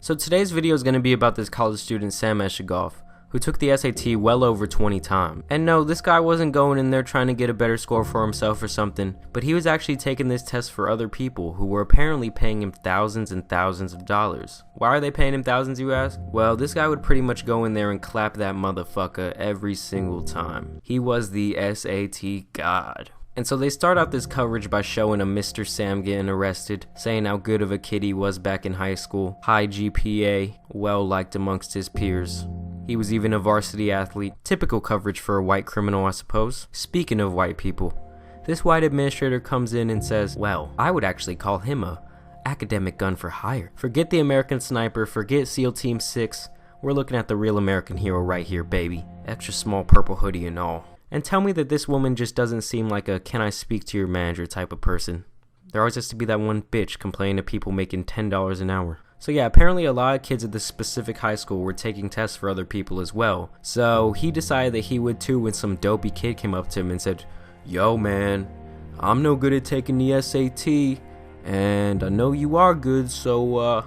So today's video is going to be about this college student Sam Eshigoff, who took the SAT well over 20 times. And no, this guy wasn't going in there trying to get a better score for himself or something, but he was actually taking this test for other people who were apparently paying him thousands and thousands of dollars. Why are they paying him thousands, you ask? Well, this guy would pretty much go in there and clap that motherfucker every single time. He was the SAT god. And so they start out this coverage by showing a Mr. Sam getting arrested, saying how good of a kid he was back in high school, high GPA, well liked amongst his peers. He was even a varsity athlete. Typical coverage for a white criminal, I suppose. Speaking of white people, this white administrator comes in and says, well, I would actually call him a academic gun for hire. Forget the American Sniper, forget SEAL Team 6. We're looking at the real American hero right here, baby. Extra small purple hoodie and all. And tell me that this woman just doesn't seem like a can I speak to your manager type of person. There always has to be that one bitch complaining to people making $10 an hour. So yeah, apparently a lot of kids at this specific high school were taking tests for other people as well. So he decided that he would too when some dopey kid came up to him and said, yo man, I'm no good at taking the SAT, and I know you are good, so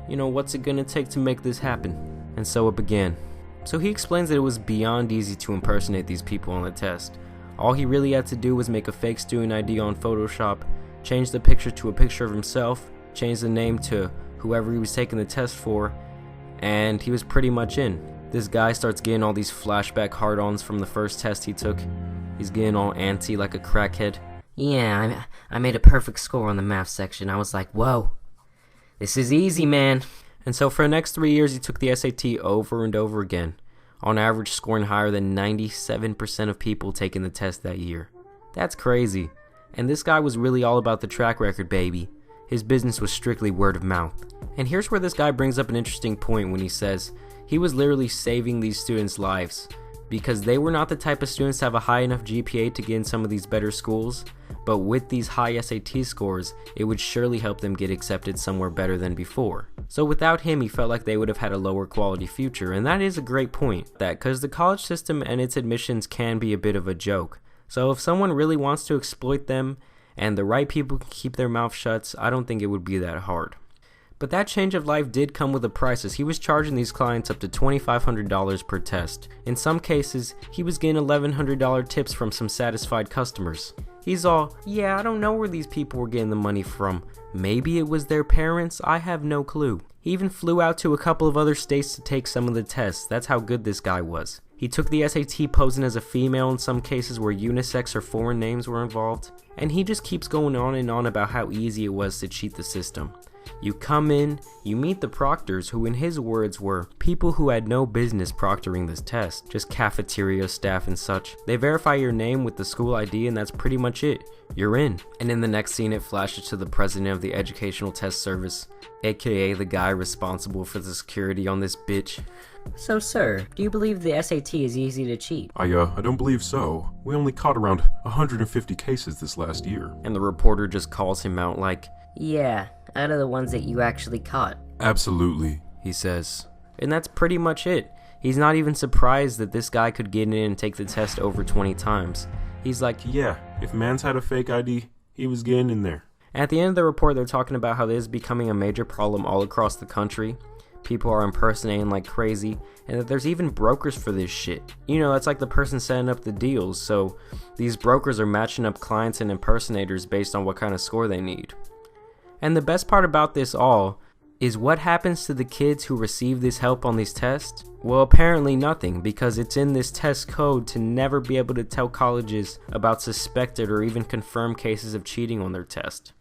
what's it gonna take to make this happen? And so it began. So he explains that it was beyond easy to impersonate these people on the test. All he really had to do was make a fake student ID on Photoshop, change the picture to a picture of himself, change the name to whoever he was taking the test for, and he was pretty much in. This guy starts getting all these flashback hard-ons from the first test he took. He's getting all antsy like a crackhead. Yeah, I made a perfect score on the math section. I was like, whoa, this is easy, man. And so for the next 3 years, he took the SAT over and over again, on average scoring higher than 97% of people taking the test that year. That's crazy. And this guy was really all about the track record, baby. His business was strictly word of mouth. And here's where this guy brings up an interesting point when he says he was literally saving these students' lives, because they were not the type of students to have a high enough GPA to get in some of these better schools, but with these high SAT scores, it would surely help them get accepted somewhere better than before. So without him, he felt like they would have had a lower quality future, and that is a great point, that because the college system and its admissions can be a bit of a joke. So if someone really wants to exploit them, and the right people can keep their mouth shut, I don't think it would be that hard. But that change of life did come with a price, as he was charging these clients up to $2,500 per test. In some cases, he was getting $1,100 tips from some satisfied customers. He's all, yeah, I don't know where these people were getting the money from. Maybe it was their parents, I have no clue. He even flew out to a couple of other states to take some of the tests. That's how good this guy was. He took the SAT posing as a female in some cases where unisex or foreign names were involved. And he just keeps going on and on about how easy it was to cheat the system. You come in, you meet the proctors, who in his words were people who had no business proctoring this test, just cafeteria staff and such. They verify your name with the school ID and that's pretty much it. You're in. And in the next scene it flashes to the president of the Educational Test Service, aka the guy responsible for the security on this bitch. So sir, do you believe the SAT is easy to cheat? I don't believe so. We only caught around 150 cases this last year. And the reporter just calls him out like, yeah, out of the ones that you actually caught. Absolutely, he says. And that's pretty much it. He's not even surprised that this guy could get in and take the test over 20 times. He's like, yeah, if Mans had a fake ID, he was getting in there. At the end of the report, they're talking about how this is becoming a major problem all across the country. People are impersonating like crazy, and that there's even brokers for this shit. You know, that's like the person setting up the deals, so these brokers are matching up clients and impersonators based on what kind of score they need. And the best part about this all is what happens to the kids who receive this help on these tests? Well, apparently nothing, because it's in this test code to never be able to tell colleges about suspected or even confirmed cases of cheating on their test.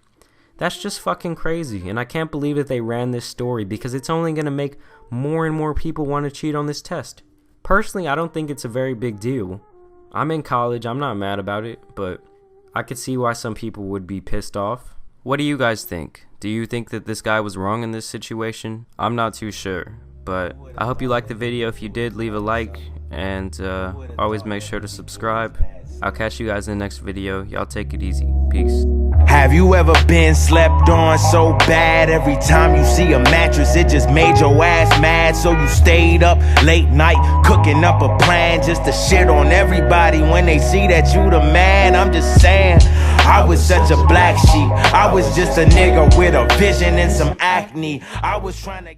That's just fucking crazy, and I can't believe that they ran this story, because it's only going to make more and more people want to cheat on this test. Personally, I don't think it's a very big deal. I'm in college, I'm not mad about it, but I could see why some people would be pissed off. What do you guys think? Do you think that this guy was wrong in this situation? I'm not too sure, but I hope you liked the video. If you did, leave a like, and always make sure to subscribe. I'll catch you guys in the next video. Y'all take it easy. Peace. Have you ever been slept on so bad every time you see a mattress it just made your ass mad, so you stayed up late night cooking up a plan just to shit on everybody when they see that you the man? I'm just saying, I was such a black sheep. I was just a nigga with a vision and some acne. I was trying to